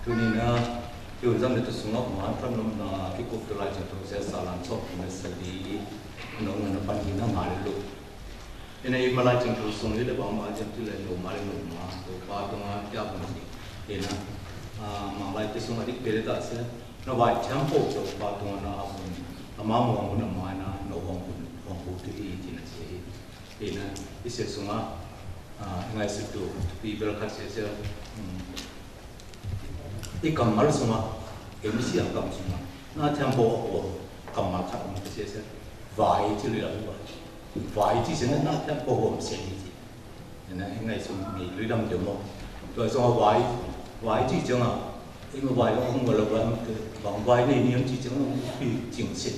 tu ni na tu zam tu sunga ma than nom na ki ko tu la chen tu se salan so na sali no na pan ni na ma le lu ina I ma la chen tu sung le ba ma chen tu le lo ma le lo ma to pa to ma kya ba ni ina ma lai te sunga dik pere ta se no vai cham po cho pa to na ama mo na ma na no hong hong tu I ti na se ina ise sunga ngai se tu pi bel khat se se I kamal sunga emisi ang kam sunga na tempo o kamal khat mo se se vai ti le la vai ti se na tempo ho se ni na ngai sung ni lui dam de mo to so vai ti chang a I ma vai lo hong lo ba bang vai ni niam ti chang pi jing se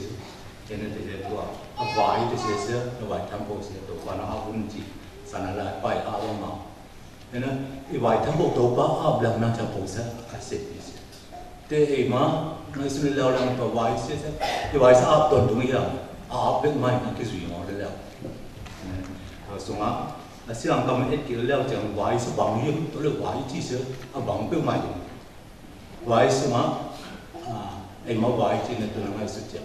ene de de to a vai de se se no vai tempo se to wa na a bun ti sana la pai a lo ma ene I vai tempo to ba a blang na tempo se ka se te ma ngai sun le lang to vai se se I vai sa ap ton tu ngi yang a be mai na ke zui mo de le sunga asiang kam et ki le chang vai sa bang yim to le vai chi se a bang pe mai vai sunga ma vai chi na tu ngai su che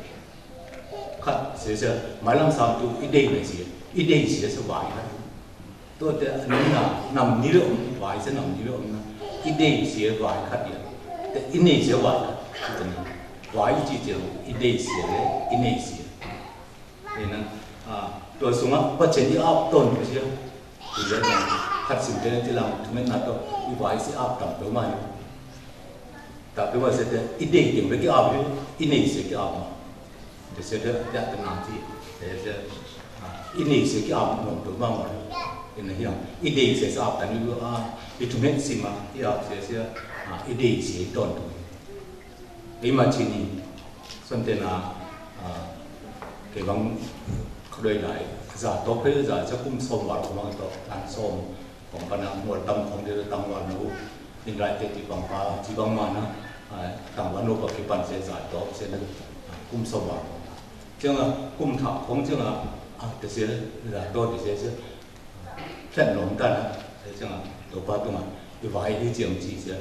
khat se se mai lam sam tu I dei ne si I dei si se vai na to te na nam ni lo vai se nam ni lo na I dei si vai khat ya te I nei se vai tu ni vai chi che I dei si le I nei si ina to sunga pa chen I ap ton ko sia tu le na khat sim te ti lam tu me na to I vai si ap tam to mai ta pe wa se te I dei ting be ki ap I nei se ki ap ma te se te ya te na ti te I nei se ki ap mo to ma ma ina hiang I dei se sa ap ta ni I tu me si ma I ap se se I dei se ton tu I ma chi ni son te na ke bang khoi lai za to pe za cha kum som war ko ma to tan som kong kana mo tam khong de tam war no in rai te ti bang pa chi bang ma na tam war no pa ki pan se za to se na kum som war chang kum tha khong chang te se za to ti se se chen long ta na se chang to pa to ma I vai hi chiang chi se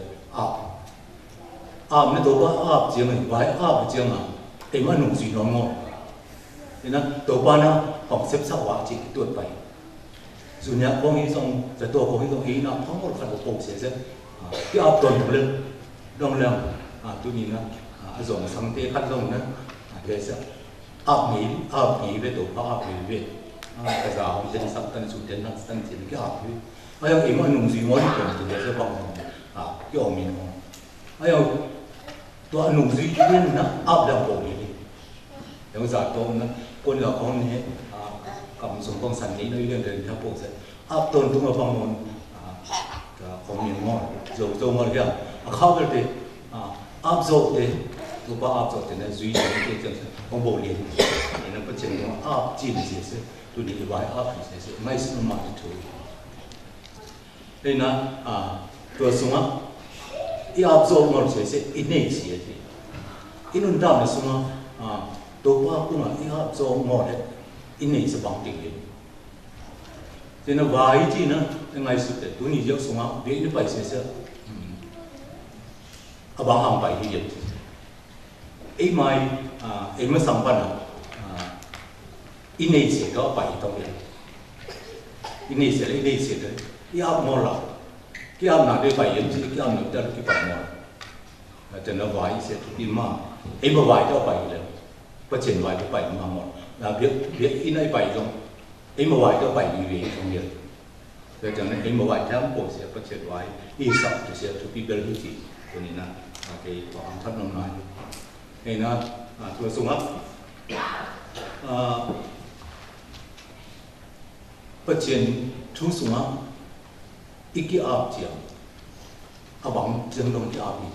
ne to pa chiang vai chiang te ma nu si no mo ina to pa na hong sep sa wa chi tu pai zunya kong hi song za to kong hi song hi na thong mo khat ko se se ki ap ton le dong lang tu ni na zong sang te khat dong na ke sa ap ni ve to pa ap ni ve ka za hi den sak tan su den na san chi ki ap ni ai ai ma nung si mo ni ko tu se bang ki ong mi mo ai to nung si ni na ap lang ko ni yang za to naคนเราคนนี้กำสมของสันนี้ในเรื่องเดินทางโปรเซสอัพต้นตัวบางคนของมีมอดโจมอดกันเข้าไปเลยอัพโจเลยตัวป้าอัพโจเลยนะจุยจุยจังของโบเลียนนี่นั่นก็เช่นว่าอัพจีนเสียเสียตัวนี้ไว้อัพเสียเสียไม่สมมาที่ถูกเลยนะตัวสมอีอัพโจมอดเสียเสียอินเนเสียสิอินุนดาวเนี่ยสมตัวป้าคุณอ่ะอีฮับโจมอดอินนี่สบังติงเลยเจ้าหน้าว่าอีจีนะยังไงสุดเลยตัวนี้ยกสงฆ์เดี๋ยวนี้ไปเสียเสียบางห้างไปที่ยังไอ้ไม่สัมพันธ์อินนี่เสียก็ไปตรงนี้อินนี่เสียเลยอีฮับมอดละที่ฮับหนาได้ไปยังที่ฮับหนาได้ที่ไปมอดเจ้าหน้าว่าอีเสียทุกทีมาไอ้บ่ไหวก็ไปเลยก็เช่นไว้ก็ไปมาหมดแล้วเบียอินไอไปตรงไอ้มาไว้ก็ไปอยู่ตรงเดียวแต่จากนั้นไอ้มาไว้ทั้งปวดเสียก็เช่นไว้อีสับจะเสียทุกปีเบลที่จีตัวนี้นะโอเคของท่านน้องน้อยไอ้นะตัวสูงอ่ะก็เช่นทุกสูงอ่ะอีกกี่อาบเจียงอาบังเจียงตรงที่อาบนี่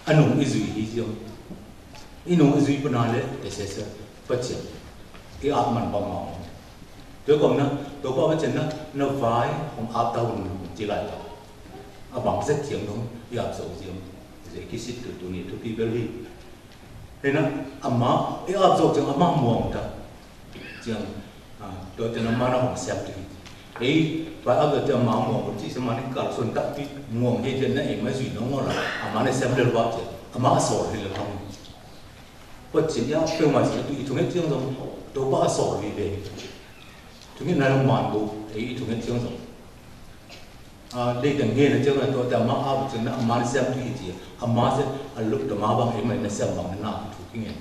อันนู้นอีจุยที่เจียงอินุจุยปนาเลเดเซเซปัจเจอีอาบมันบังเอาตัวก่อนนะตัวป้าปัจเจนะนวายของอาบตาหุ่นจีไรล่ะอาบังเสร็จเถียงตรงอีอาบโซ่เจียงเด็กคิดตัวนี้ทุกปีเบลลี่เห็นนะอาม่าอีอาบโซ่จังอาม่ามองตาเจียงตัวเจ้าน้ำมันของเซฟต์ ấy và áp được cho máu mồm chỉ xem mà cả xuân tắc thì nguồn hệ trên này mới duy nó ngon là mà này xem được bao chứ mà sổ thì là không bất chỉ nhá phương mà chỉ tùy chúng hết chương rồi đâu bao sổ gì về chúng hết này là màn bộ ấy chúng hết chương rồi đây cần nghe là chương là tôi đã mà áp chương là mà xem tùy gì mà sẽ lúc đó mà bằng ấy mà nó xem bằng nào chủ kinh nghiệm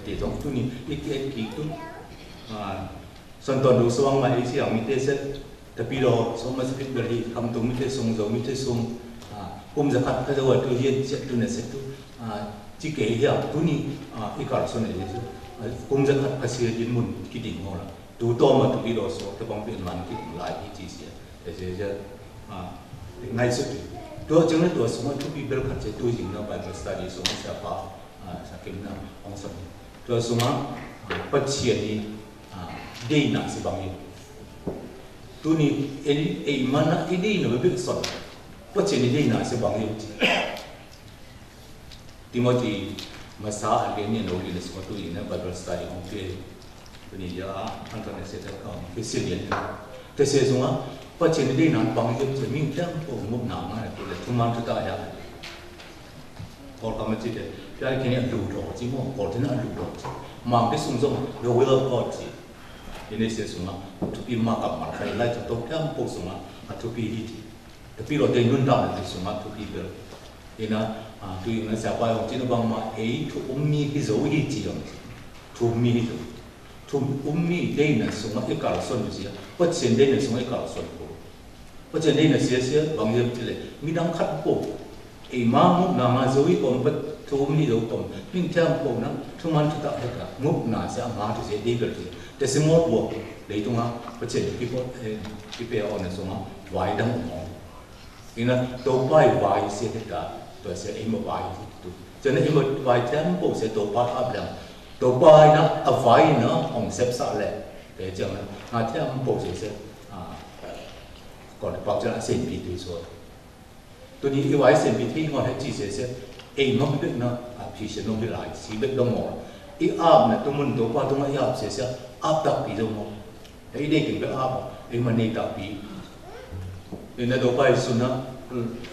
thì trong chúng ni cái kỹ thuật sân toàn đồ xuống mà ấy chỉ ở 밑에 sẽ tapi lo so mà sẽ biết đi cầm tụng 밑에 xuống rồi 밑에 xuống cũng rất khác cái rồi tôi hiện sẽ tôi sẽ tôi chỉ kể hiểu tôi ni cái cả số này cũng rất khác cái sự diễn muốn cái đỉnh hồ là tôi to mà tapi lo so cái bóng biển man cái đỉnh lại cái gì sẽ để sẽ ngay sức tôi chẳng là tôi xuống mà tôi bị bel khát sẽ tôi dừng nó bài study xuống sẽ phá sẽ kiếm nào ông sân tôi xuống mà bất chiến đi đây là sự bằng hiệu tôi ni ấy mà nó ấy đây nó bị sọt bất chiến đi đây là sự bằng hiệu Timothy mà sao anh cái này nói là sự tôi này Bible study ông kia tôi ni giờ anh ta nói sẽ được không cái sự liền thế sẽ xuống mà bất chiến đi đây là bằng hiệu thì mình chẳng có một nào mà tôi là chúng man chúng ta ya còn cái gì đấy cái này lụt rồi chỉ muốn còn thế nào lụt rồi mà cái sung dung the will of God ini saya semua tu pi makam makai lai tu tem po semua tu pi hiti tapi lo te nun dan tu semua tu pi ber ina tu ina siapa yang cina bang ma tu ummi hi zo hi ji yang tu ummi hi tu ummi dei na semua ikal son tu sia pat sen dei na semua ikal son po pat sen dei na sia bang yem tile mi dang khat po ma mu na ma zo hi kom pat tu ummi zo kom min tem po na tu man tu ta ka mup na sia ma tu sia dei berแต่สมมติว่าในตรงนั้นประเทศที่พวกที่เป็นอันนั้นสมมติวายดังมองนี่นะตัวไปวายเสียที่ตาตัวเสียเอ็มวายตัวจนเอ็มวายแทนพวกเสียตัวไปอับแล้วตัวไปนะอวายนะของเซฟซ่าแหละแต่จังนะแทนพวกเสียก่อนปัจจุบันเส้นปีตัวส่วนตัวนี้วายเส้นปีที่งอให้จีเสียเอ็มน้องเด็กนะพี่เสียน้องเด็กหลายสีเด็กน้องหมออีอาบนะตัวมันตัวไปตัวไม่อาบเสียอาบตักปีตรงนั้นไอ้เด็กถึงไปอาบไอ้มันนี่ตักปีในนั้นตัวไปสุนัข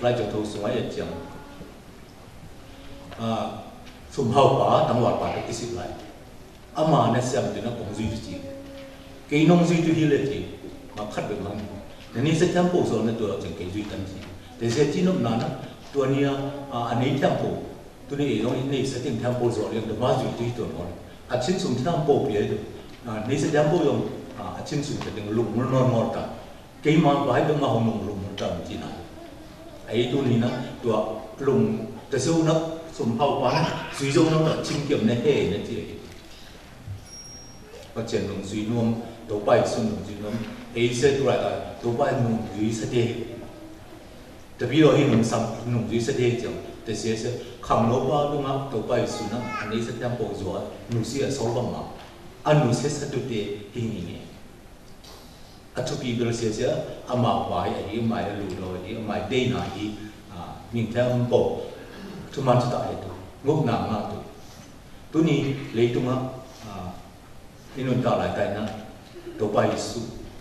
ไล่จากตัวสมัยจังสุ่มเฮาป่าตั้งวัดป่าที่สิบไร่อามาเนี่ยเสียมตัวนั้นของจุดจีเกี่ยน้องจุดที่เล็กจีมาคัดแบบนั้นแต่นี่เสียมโพสเนี่ยตัวจังเกี่ยจุดกันจีแต่เสียจีนนั้นนะตัวนี้อันนี้เสียมโพตัวนี้น้องนี่เสียมเสียมโพสเนี่ยตัวมาจุดที่ตัวนั้นอาชิ้นสุ่มเสียมโพเปลี่ยนนี่เสียมโพยงอาชิ้นสุ่มจะเป็นลุงมันนอนงอดกันเกี่ยมาไว้เป็นมาหงลุงมันจำจีน่ะไอ้ตัวนี้นะตัวลุงแต่สู้นักสมภาวะสุยจงนักชิงเกี่ยมในเฮ่นั่นเองก็เช่นลุงสุยนุ่มตัวไปสุนลุงสุยนุ่มไอ้เสด็จอะไรตัวไปนุ่มสุยเสด็จแต่พี่เราเห็นนุ่มซ้ำนุ่มสุยเสด็จจังแต่เสียเสียคำโลภะลุงอ่ะตัวไปสุนนะอันนี้เสด็จโปรยจัวนุ่มเสียสอบมาอันนุ่มเสียสะดุดเดหิ้งนี่อัตุปีเบลเสียอามาไว้ไอ้ไม่รู้เลยไอ้ไม่ได้ไหนมิงแทมโปทุกมันจะตายตัวงบหนามากตัวนี้เลยตัวมาอินุนตาหลายใจนะตัวไปสุ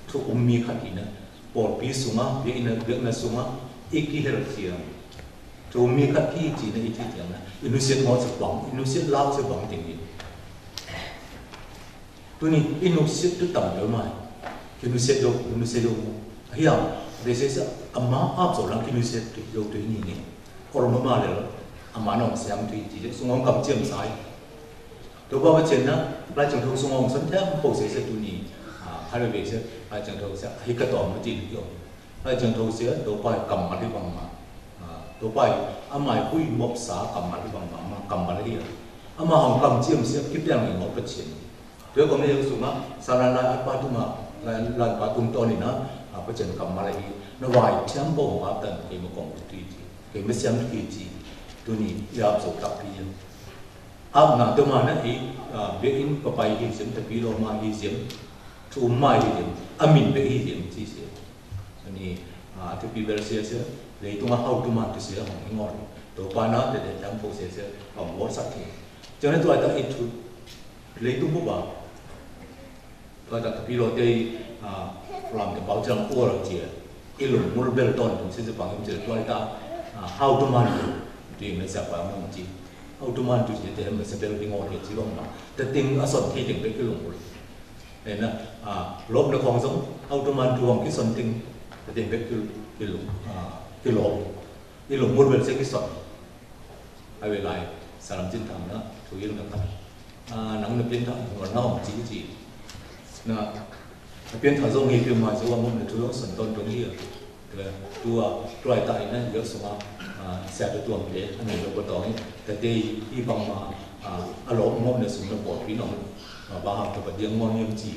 ทุกมีขัดอินะปอดปีสุมาเบียนเบียนสุมาอีกที่เราเทียมตัวมีขัดที่จีนอีกที่เทียมนะอินุเซียนมอสบังอินุเซียนลาวจะบังจริงๆตัวนี้อินุเซียนตัวต่ำเยอะมากอินุเซียนดูเฮียเดี๋ยวเสียอามาอาบสลังอินุเซียนดูตัวนี้เนี่ยพอเรามาเลยอามาหนองเสียมที่จีนสงองกับเจียมสายตัวบ้าเจนนะรายจังทงสงองสันแท้โปรเซสตัวนี้ฮาร์เวย์รายจังทงเสียฮิกตอมจีนอยู่รายจังทงเสียตัวไปกำมาที่บางมาตัวไปอามาคุยมบสากำมาที่บางมากำมาที่อามาห้องกำเจียมเสียคิดอย่างหนึ่งเราเป็นเชนเดี๋ยวก็ไม่ได้สูงนะสารลายอัปปาตุมาลายปาตุมตัวนี้นะเป็นเชนกำมาที่นวายเชื่อมโบอาตันเกี่ยวกับกองทุนจีเกี่ยวกับเสียมที่จีตัวนี้ยาสุกับพี่อาบน้ำตัวมันนั่นเองเบียนก็ไปที่เสียมแต่พี่เรามาที่เสียมทุ่มมาที่เสียมอามินไปที่เสียมที่เสียอันนี้ที่พี่เบลเสียเลยตัวมาเข้าตัวมันที่เสียของงอตัวปานะแต่เด็กจำพวกเสียของวอสักทีจนนั้นตัวไอ้ตัวเลยตัวพวกว่า ก็แต่พี่เราได้from the Belgium or เจียอีหลุมมูลเบลตันถึงสิ่งบางอย่างเจอตัวไอ้ตา how to man ดีไม่สักว่ามันจี how to man จุดเดียวมันจะเป็นเรื่องงอเหตุที่ว่ามาแต่ติงอสนที่ติงเป็นอีหลุมมูลเนี่ยนะลบในของสง how to man รวมที่สนติงแต่ติงเป็นอีหลุมที่ลบอีหลุมมูลเป็นสิ่งที่สนไอ้เวลาสารจินทำนะถูกยิ่งนะครับหนังเป็นทำหัวหน้าของจีนะเป็นทางตรงนี้คือมาจากว่ามันเป็นทุกส่วนต้นตรงนี้ตัวไอ้ตายนั่นเยอะสุดเสียตัวมันเองอันนี้เราก็ต้องแต่ที่ที่บางมาอารมณ์มันในส่วนของบอกพี่น้องบางครั้งตัวเดียงมันยังจี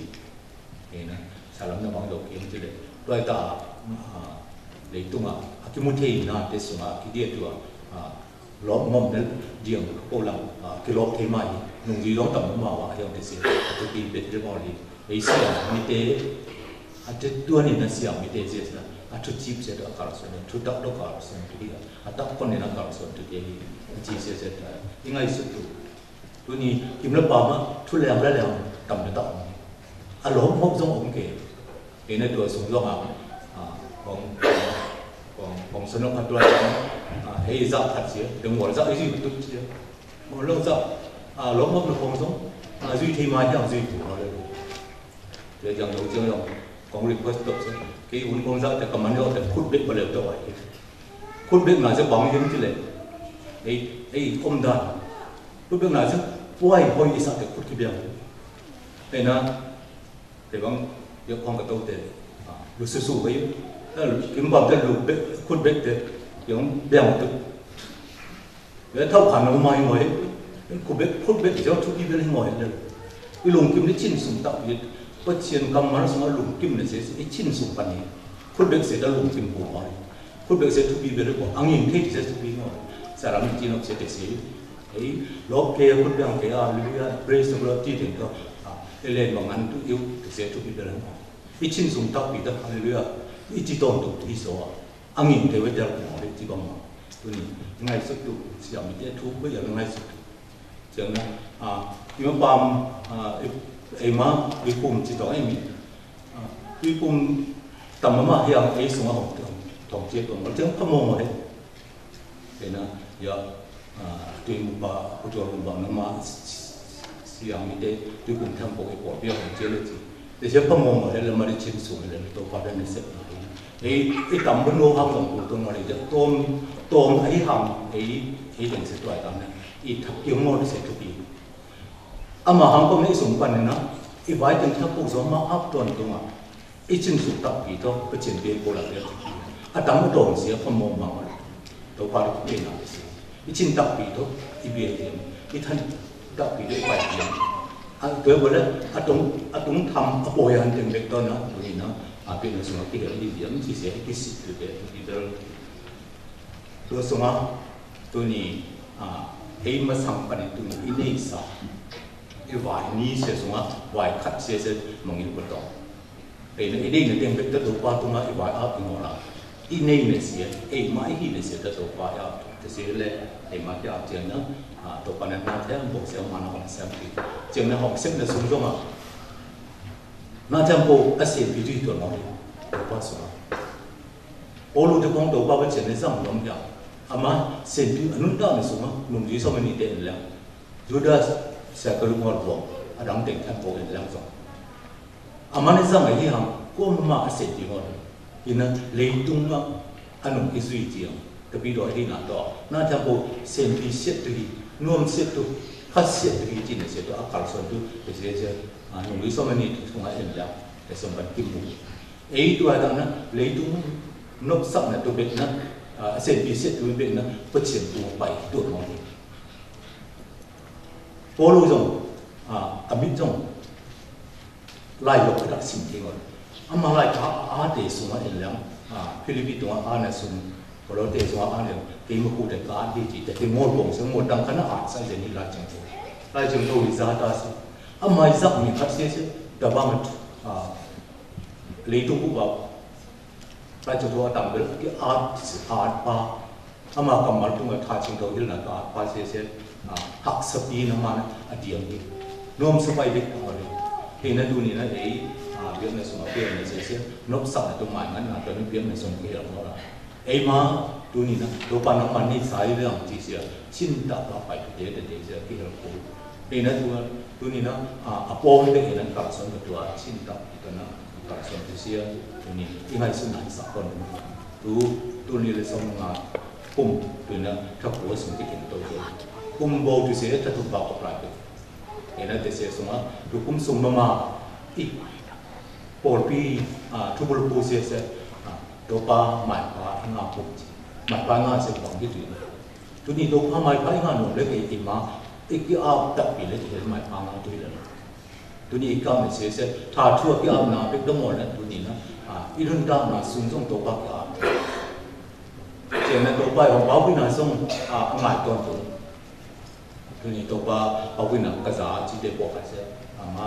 นี่นะสารมันบางดอกเอ็มจีเลยตัวไอ้ตาเลยตัวคิมุเทียนนะที่สุดคิดเดียตัวล้อมมันนั้นเดียงโอลังกิโลเทไม่นุ่งยีร้องต่ำมาว่าอย่างที่เสียตัวปีเป็นเรื่องอะไรไอ้เสียงมิเตอาจจะตัวนี้นั่นเสียงมิเตเสียนะอาจจะจีบเสียตัวการส่วนทุกดักตัวการส่วนที่อาจจะคนนี้นั่งการส่วนที่จีบเสียยังไงสุดตัวนี้กิมละปามาทุเรียนแล้วต่ำจะต่ำอารมณ์มันจงองค์เก๋ในตัวสูงลงของสนุกตัวไอ้จับถัดเสียเดี๋ยวหัวจับไอ้ยี่ตุ้มเสียหัวลงจับล้มมันของสงduy thì mai chẳng duy thủ nóเลยเดี๋ยวอย่างเราเจอเราของรีเควสต์ตกซึ่งกี่อุ่นคงจะแต่กำมันเราแต่คุดเบ็ดมาเร็วตัวไหวคุดเบ็ดหน่อยจะบังยังที่เลยไอ้คมด่านคุดเบ็ดหน่อยจะป่วยป่วยอีสัตว์แต่คุดกี่เบี้ยไอ้นะแต่บางเดี๋ยวความกระตุ้นแต่รู้สู้ๆไปอยู่ถ้ากินบะแต่รู้เบ็ดคุดเบ็ดแต่ยังเบี้ยหมดแล้วเท่าขันเราไม่หมดคุเบ็ดคุเบ็ดเจ้าทุกที่เป็นหมอยเลยอีหลุมกิมได้ชิ้นสุ่มตับยึดก็เชียนกำมันสมหลุมกิมเนี่ยเสียไอ้ชิ้นสุ่มปันนี้คุเบ็ดเสียแล้วหลุมกิมหัวหอยคุเบ็ดเสียทุกที่เป็นหัวอังยิงเทศเสียทุกที่หมอยสารมิจีนอเสียเสียไอ้ล็อกเพลย์คุเบ็ดเพลย์ลิเวียเบรสตัวที่ถึงก็เล่นบางอันทุกยิ้วเสียทุกที่เป็นหัวไอ้ชิ้นสุ่มตับปีตั้งลิเวียไอ้จีตอนตุกที่สวอังยิงเทวดาหัวเลยจีบังมาตัวนี้ง่ายสุดตัวเสียมิเตทุกก็อย่างง่ายสุดจังนะที่มันปั๊มไอ้มาวิปุ่มจิตตัวไอ้มีวิปุ่มต่ำมากอย่างไอ้สมองของเจ้าตัวมันจังพมงเลยเห็นนะอย่าตัวมุบะผู้ตัวมุบะนั่นมาเสียงมีเด็กวิปุ่มทำปกติปวดเบี้ยของเจ้าเลยจีแต่เจ้าพมงเลยแล้วมันได้ชิ้นสูงเลยตัวพาได้ในเสร็จไอ้ต่ำบนโลหะของตัวนั้นเลยจะต้มไอ้หำไอ้เรื่องเสียตัวไอ้ต่ำนั้นอีทับเกี่ยวงอได้เสร็จทุกปีอามาหังก็ไม่สมบัตินะอีไว้ถึงถ้าพวกสมมาอัพตัวตรงอีจินสุดตับปีต้องก็เจนเบียโบราณเรื่องอาตามมาโดนเสียพมองมาตัวพาริเปน่าเสียอีจินตับปีต้องอีเบียเดียมอีท่านตับปีได้ไปเดียมตัวเบลล์อาตรงทำอโปยันถึงเด็กตอนนั้นตัวนี้นะเป็นสมาธิเดียมที่เสียที่สิทธิ์ตัวที่เดิมตัวสมาตัวนี้ไอ้มาสัมพันธ์ตัวนี้อินเนสาไอ้วายนี้เสียสงะวายคัดเสียมองอยู่บนต่อไอ้เนี่ยไอ้เด็กเนี่ยเด็กเป็นตัวป้าตัวนั้นไอ้วายอาตัวนั้นอินเนเนี่ยเสียไอ้มาไอ้เนี่ยเสียตัวป้าอาตัวเสียเลยไอ้มาที่อาเจียนนะตัวป้าเนี่ยน่าจะบอกเสียมาหน้าห้องเสียปีเจียนในห้องเสียเนี่ยสูงจังอ่ะน่าจะบอกอาเซียนปีที่ตัวนั้นตัวป้าสงะโอ้ลูกจะคงตัวป้าเป็นเจียนในสังคมอย่างอามาเส้นที่อนุดาในสมัยนุ่มดีสมัยนี้เด่นแล้วยูดาสเสกลุงอร์บองอาดังเด็กท่านโปรเอ็นแล้วส่งอามาในสมัยที่ฮัมก็มาเส้นที่อร์ยินะเลยตุ้งมาอันนุ่มอิสุยจียงแต่ปีดอยที่นั่นต่อน่าจะโปเส้นที่เสียตุยนุ่มเสียตุขัดเสียตุยจีนเสียตุอาการส่วนตุเป็นเสียนุ่มดีสมัยนี้สมัยเอ็นแล้วแต่สมัยกิมบุไอ้ตัวนั้นนะเลยตุ้งนกสักเนี่ยตัวเป็นนะเส้นปีเส้นตัวเป็นนะประชิดตัวไปตัวน้อยพอรู้จังอามิจังไล่ยกระดับสิ่งที่ก่อนมาไล่อาเดสุมาเอ็นแล้วฟิลิปปินส์ตัวเนี่ยสุนพอเราเดสุมาเนี่ยที่มาพูดแต่การที่จีแต่ที่มดบงซึ่งมดดังขนาดใส่เจนี่ไล่จังตัวไล่จังตัววิจารณ์ตาสิไม่จับมีคัดเสียแต่บางเลยตุ้งกูบอกไล่จังตัวต่ำไปที่อาร์ปาอามาคำมันตุ้งกับท่าจิงตัวที่นั่นก็อาร์ปาเสียหักสปีน้ำมันอดีตนี้น้อมสบายเด็กอะไร khi nó đun thì nó ấy việc này xong việc này sẽ nốt sập là tôi mãi ngắn là tôi việc này xong cái đó là ấy mà đun thì nó tôi ban nó mà đi sai rồi chỉ sẽ xin đặt vào phải để sẽ cái đó cũng khi nó đun thì nó bom cái này nó cả xong cáiตัวxin đặt cái nó cả xong cái sẽ đun thì cái này xin làm sao còn đun thì là xong là cùng đun nó thắp của xong cái hiện tượng cùng bầu thì sẽ thắp vào lại cái này thì sẽ xong là đun cùng xong mà por pi trouble process dopa mai pa nga pu mai pa nga se bang gitu tu ni dopa mai pa nga no le ke ma iki a ta pi le ke mai pa nga tu le tu ni ka me se tha thua ki a na pe dong mo le tu ni na i run da na sung song dopa ka je na dopa ho ba pi na song ngai ton tu ni dopa ba pi na ka za chi de po ka se ma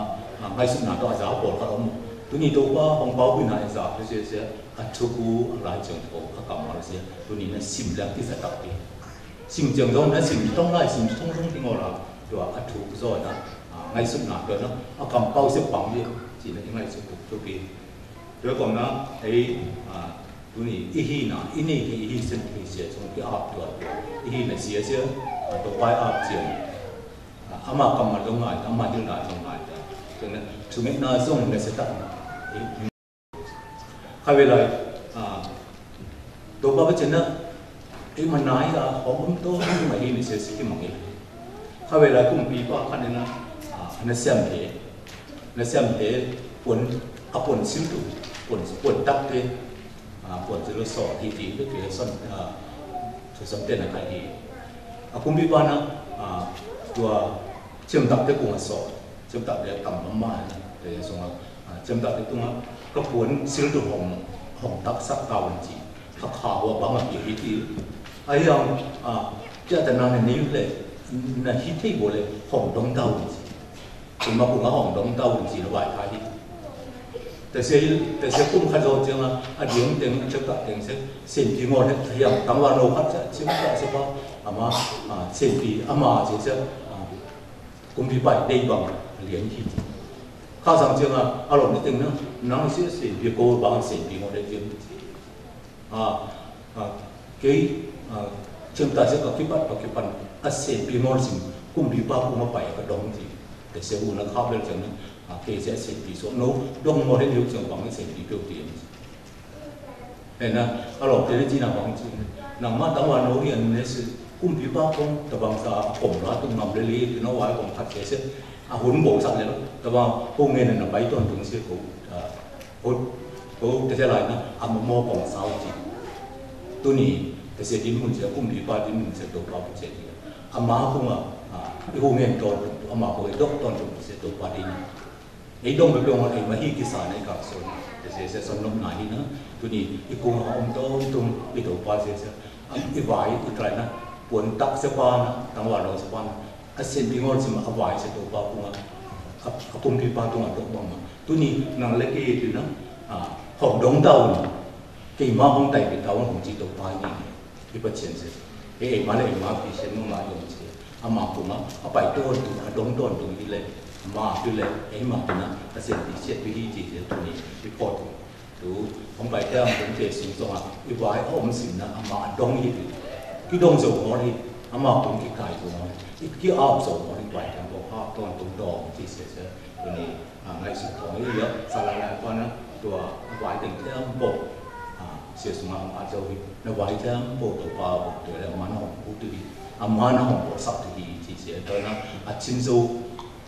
ngai su na to za po ka rom tu ni dopa hong ba pi na za se Atuku lại trường phố các cổng nó sẽ tụi mình sim làm cái gì đặc biệt sim trường đó nó sim trong lại sim trong thì ngồi là rồi atuku rồi đó ngay sụp nát rồi nó cầm bao xếp bằng đi chỉ là những ngày sụp tụi kia rồi còn nó thấy tụi mình ý na ý này thì ý sinh thì sẽ trong cái áp rồi ý là sẽ tụi bay áp trường mà cầm mà trong ngày mà trong ngày cho nên tụi mình nói xong là sẽ tận khai về lại tôi bảo với chị nó cái mà nói là họ cũng tốt nhưng mà hiện sẽ cái mong gì khai về lại cũng bị bao khăn nên nó xem thế quần xíu tụ quần tắc thế quần từ sọ thì cái son tên là cái gì cũng bị bao nó vừa châm tập cái cùng sọ châm tập để cầm mà để xong châm tập cái tungก็ควรซื้อตัวหงตักสักเก่าจริงถ้าข่าวว่าบางอย่างที่ไอ้ยังเจ้าแต่นานนี้เลยนั่นที่บอกเลยหงดงเต้าจริงผมมาพูดว่าหงดงเต้าจริงระหว่างท้ายแต่เสียกุ้งขัดโจจริงอ่ะเดี๋ยวเต็มจะตัดเต็มเส้นปีงอเนี่ยอย่างตั้งวันโนขัดจะเชื่อมต่อใช่ปะมาเส้นปีมาเสียกุ้งปีไปได้บังเหรียญที่ข้าสั่งเจ้าอารมณ์นิดนึงนะน้องเสียสิ่งที่โกบางสิ่งที่เราได้ยินcái chúng ta sẽ có cái bắtสิ่งที่เราสิ่งกุ้งปีป้ากุ้งมาไปก็ดองที่แต่เสียอุ่นแล้วเข้าเรื่องจังนั้นcái sẽสิ่งที่ส่วนโน้ดองมาได้เยอะจังบางสิ่งที่เปรี้ยวตีนเห็นนะอารมณ์ที่ได้จีน่าบางจริงหนังมาตั้งวันโน้เรียนเนี่ยสิกุ้งปีป้ากุ้งแต่บางสาผมร้านตุ้งนำเรื่อยๆที่น้องไว้ผมขัดเสียหุ่นโบกสักเลยนะแต่ว่าพวกเงี้ยเนี่ยใบต้นถึงเสียกูแต่เท่าไรนะมโมของสาวจีตัวนี้แต่เสียดินหุ่นเสียกุ้งดีป้าดินหุ่นเสียตัวป้าเสียดีมาพวกไอ้พวกเงี้ยต้นมาพวกไอ้ดอกต้นถึงเสียตัวป้าดินไอ้ดงไปเป็นไอ้มาฮีกิสานในกับส่วนแต่เสียสนมไหนนะตัวนี้ไอ้กุ้งหอมโตตุ้มไอ้ตัวป้าเสียไอ้ไหวไอ้ไรนะปวนตักเสียป้านะตั้งวันเราเสียป้าเส้นปีงอสิมาไหวเสียตัวป้าพวกกุ้งดีป้าตัวนั้นตัวบ้างตัวนี้นางเล็กเอ๋ยนะหงดงเต้ากี่มาหงไต่เป็นเต้าหงจีตัวป้านี่ที่ประเทศเอ๋มาเลยมาพิเศษนู่นมาอย่างเช่มาผมไปต้นตัวดงต้นตรงนี้เลยมาด้วยเลยมาตัวนั้นเส้นพิเศษวิธีจีตัวนี้วิพอดดูผมไปแค่ผมเจอสิ่งตรงวิวายอ้อมสิ่งนะมาดงยี่ที่ดงส่งหัวที่มาผมที่ไก่ตัวนั้นที่อ้อมส่งหัวที่ไก่ทางบอกภาพต้นตรงดองที่เสียตัวนี้ในสุดของเยอะสารแล้วก็นะตัววายถึงเท่าโบเสียสมาอาจจะวินวายเท่าโบตัวปลาตัวแล้วมันหงพูดดีมันหงสับดีที่เสียตัวนั้นชิ้นโซ่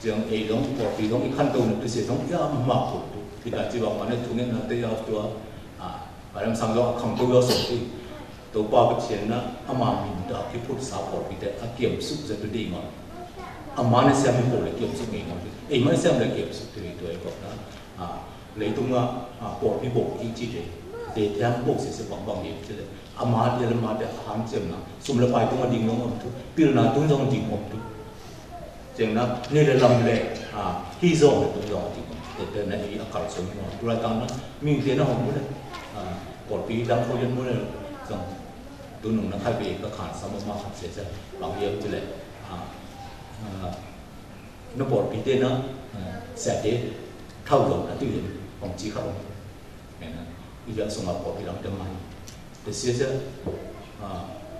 จังต้องพอปีต้องอีกขั้นตอนนึงที่เสียต้องยากมากกว่าที่การที่ว่ามันเนี่ยทุกเนี่ยนะแต่ยากตัวไปทำสังกัดคำตัวส่งที่ตัวปลาเป็นเช่นนะมาบินดาที่พูดสาวพอปีแต่เกี่ยมสุดจะตัวดีมั้งมาเนี่ยเสียไม่พอเลยเกี่ยมสุดเองมั้งไม่เสียไม่เกี่ยมสุดตัวเองก็นะเลยตรงว่าปอดพี่โบกที่จีเลยเดี๋ยวโบกเสียบางอย่างที่เลยมาเดี๋ยวมาเดี๋ยวหันเจ็บนะสมรภูมิตรงว่าดิ่งลงทุกปีนั้นตรงจังดิ่งลงทุกเจ็บนะนี่เรื่องลำเล็กที่โซ่ตรงจังดิ่งแต่ในอากาศสมมติตัวต่างนั้นมีเสียงน้องมุ้งเลยปอดปีดังเขายันมุ้งเลยจังตัวหนุ่มนักขับเองก็ขาดสมมาขับเสียจะบางอย่างที่เลยนักปอดปีเต้นะเสียเด็ thao dòng là tiêu hiện phòng chỉ khảo bây giờ xong bỏ bị làm đâm mày để xưa chứ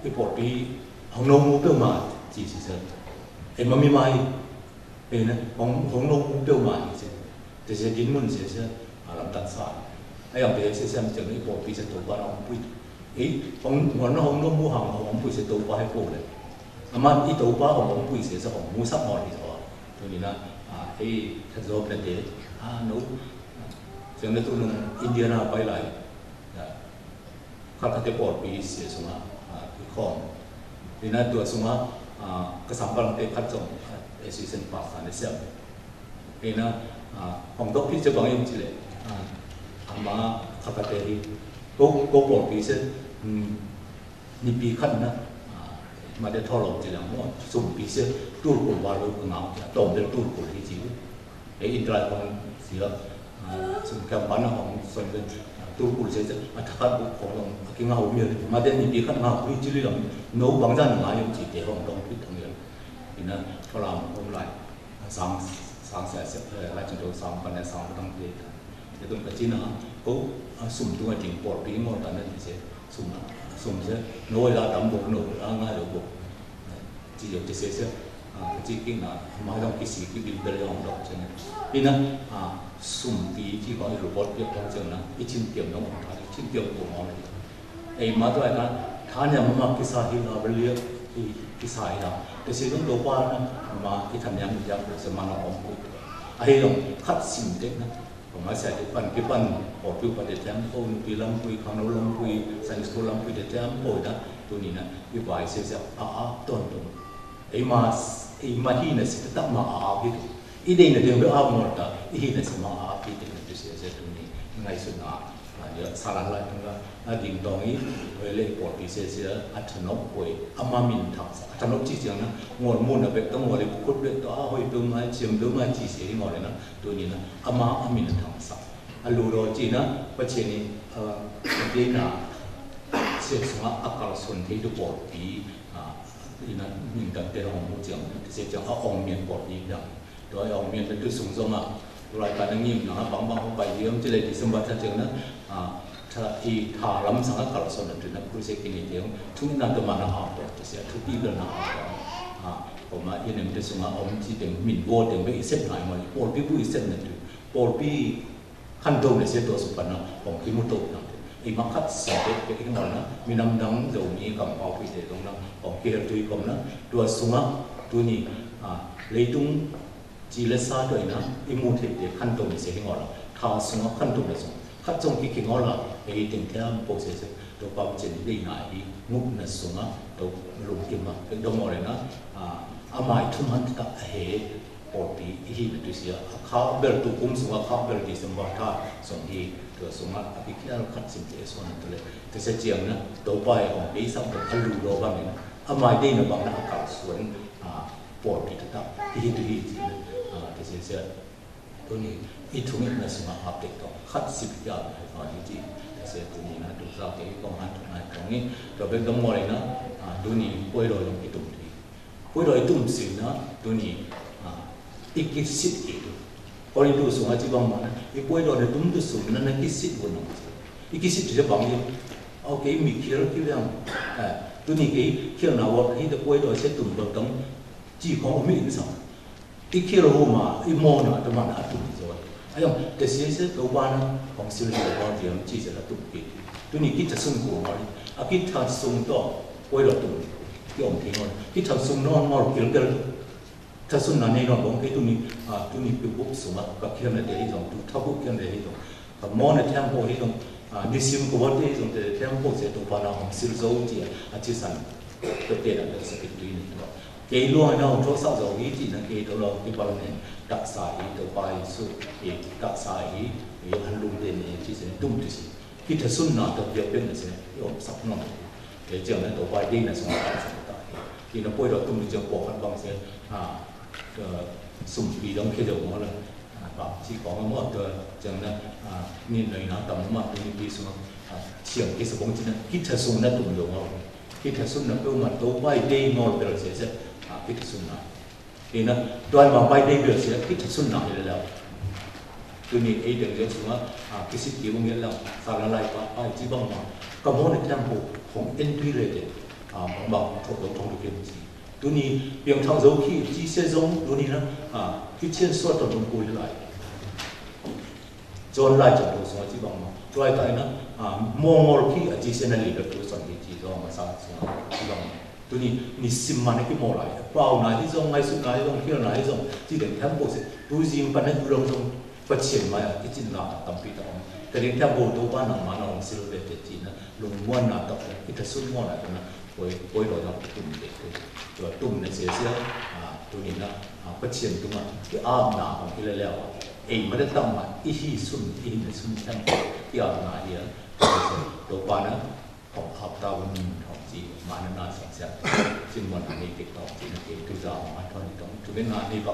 cái bỏ bị hồng nông mua tiêu mà chỉ giờ em mà mi mai em nè hồng nông mua tiêu mà chứ để sẽ dính muốn sẽ làm tận sai ai làm để sẽ xem chừng cái bỏ bị sẽ tổ ba ông bụi ý hồng nông mua hàng ông bụi sẽ tổ ba hay cổ đấy mà ít tổ ba ông bụi sẽ hồng mua sắc ngọt thì thôi cho nên là cái thật ra là thế nấu cho nên tôi nung India nào bay lại các cái bột bị xỉa xuống cái con thì nên tôi xuống cái sản phẩm cái khát trồng season pass này xem thì nó hồng đốc thì cho bằng em chỉ lệ mà các cái có bột bị sẽ nhịp bị khát nữa mà để thò lồng chỉ là mua dùng bị sẽ tuột của vào rồi của nào tổng đến tuột của thì chỉ để India còn gì đó dùng cái bán nó hồng xoay lên tu bùn sẽ mà thắt bụngของเราcái ngao miền mà đến những cái khát ngao thì chỉ là nấu bằng ra là những chỉ để hồng đông cái thằng miền thì nóเขาlàm hôm lại sáng sẽ lại chúng tôi sáng ban ngày sáng đang đi thì tôi cái gì nữa cố sum tôi chỉnh bột tí ngon tại nên sẽ sum sẽ nồi ra tắm bột nồi ra ngay được bột chỉ dùng cái sẽ chỉ cái là mà trong cái gì cái điều đấy hồng đông cho nên vì nó sum tí chỉ có cái robot việc trong trường là cái chim tiệm nó cũng thay chim tiệm của họ này ấy mà tôi là thà nhà mà cái sai là bên liệt cái sai là cái sự giống đồ qua mà cái thành nhà mình ra được sẽ mà nó không có ấy là khát sim đấy nó mà sẽ cái phần bỏ phiếu vào để thêm ôn vì lâm quy khang nấu lâm quy sản xuất lâm quy để thêm ôi đó tôi nhìn là cái bài sẽ tuần ấy mà hi là sẽ tập mà cái ý định là điều đó một đó ý là sẽ mà cái điều sẽ tôi nhìn ngày xuân nhớ xa lắm lại chúng ta định đồng ý với lệ bỏ thì sẽ thành nó với âm mình thằng thành nó chỉ rằng nó nguồn môn là việc đó nguồn để cốt để đó hồi tương mai chiếm tương mai chỉ sẽ ngồi đấy nó tôi nhìn nó âm mình thằng sao lù rồi chỉ nó bất chỉ này cái là sẽ xuống akal xuân thì được bỏ thì nó mình cần để hồng một trường sẽ chẳng ông miền bỏ đi đâu rồi ông miềnเป็นตัวสูงส่งrồiการนั่งยิ้มนะบางไปเยี่ยมที่เลยที่สมบัติท่านเจ้านะถ้าถ้าล้ำสังกัดส่วนนั้นนะผู้เชี่ยวชาญเดียวทุกนั้นต้องมาหน้าตัวจะเสียทุกที่เลยหน้าผมมาอีนึงจะส่งมาอมที่เดียวมินโบเดียวไปอีเส้นไหนมาโบพี่ผู้อีเส้นนั่นดูโบพี่ขั้นตรงเนี่ยเสียตัวสุพรรณนะผมคิดมุตโตนั่นอีมักขัดเสียไปที่นั่นนะมีน้ำดังเดี๋ยวมีกับเอาไปเดี๋ยวตรงนั้นผมคิดตัวอีกคนนะตัวส่งมาตัวนี้เลยตรงchỉ là xa đời nó im mua thì để khăn tùng sẽ ngỏ là thao xuống khăn tùng là xuống khăn trong cái ngỏ là cái tình theo bộ sẽ đồ bao trình đi lại đi ngục là xuống đồ lùng kim mà cái đồ ngỏ này nó mai thun hắn ta hệ bộ tí hi là tôi sẽ khao bel tu cũng xuống khao bel đi xuống vào tha xuống đi rồi xuống cái kia nó khăn xin để xuống nóเลยthì sẽ chiang nó đồ bàiของcái xong rồi ăn lù đồ bằng này mai đi nó bằng nó cào xuống bộ tí ta hi tu hi thì sẽ tôi nghĩ ít thứ nhất là sự hợp tác đó khát xịt giờ phải nói như gì thì sẽ tôi nghĩ là được giao cái công an thuộc này trongนี้rồi bên đông ngoài nó tôi nghĩ quay rồi trong cái tụng thì quay rồi tụng xịt nó tôi nghĩ ít cái xịt ít còn tôi xuống ở chỉ bằng mà cái quay rồi tụng tôi xuống nó cái xịt của nó ít cái xịt thì bằng gì ok mình kia nó kia rằng tôi nghĩ cái khi nào vào cái quay rồi sẽ tụng được tụng chỉ có mình sao cái kia là mà cái môn nó tụi mình đã tụt rồi, anh em cái gì sẽ đầu banของศิลปะของที่มันchỉ là tụt kỹ, tụi mình cái thật sung của nó đi, cái thật sung đó quay lại tụt, cái ông thì ngon, cái thật sung nó kiểu cái thật sung là này nó bằng cái tụi mình bị bốc xuống các kia là để dùng tụi tháo bốc kia để dùng, cái môn này theo hồ để dùng, đi xem cái vấn đề dùng để theo hồ sẽ đầu banของศิลปะchỉ sản cái tiền là sẽ cái tụi này cái luôn nó chỗ sao rồi ý thì là cái đó là cái bao này đặc sản đồ bài su cái đặc sản cái ăn luôn đến này chỉ là đúng thì cái thật xuân nào đặc biệt bên là sẽ có sắp ngon cái trường này đồ bài đi là xong rồi thì nó quay đầu tung thì trường bộ ăn bằng sẽ sùng vì đông khi đầu nó là bảo chỉ có một trường là nhìn này nó tầm mà đi xuống trường cái sự bóng chỉ là cái thật xuân nó tung được không cái thật xuân nó đâu mà đồ bài đi ngon rồi sẽ cái thật xuân nào thì nó đoàn vào bay đây được sẽ cái thật xuân nào thì là tu ni ai deng je sunga kisi ti wong yel lang sala lai pa ai chi bang ma ka mo ne tempo hong entry le de ba thok do thong ke chi tu ni piang thang zo khi chi se zong tu ni na ki chen so to dong ko lai John lai cho do so chi bang ma try tai na mo ngor khi a chi se na li da tu son ni chi do ma sa chi bang tu ni sim ma ne ki mo lai pao na ti zong ngai su ngai zong khi na zong chi de tempo se tu jing pa na du long zong pa chen ma ki chin la tam pi ta cái điện theo bộ đồ ban nằm mà nó sẽ về cái gì nữa luôn muốn là tập cái thật sự muốn là nó với rồi nó tụm để rồi tụm nó sẽ tụi mình là phát triển tụm mà cái áp nàoของที่แล้วเองไม่ได้ตั้งมาอีฮีซุ่มอีฮีซุ่มตั้งที่อาบน้ำเนี่ยตัวบ้านนะของขับตาวันของจีมาหน้าสองเสียซึ่งวันนี้ติดต่อจีนเองทุกอย่างมาทอนตรงทุกงานนี้ก็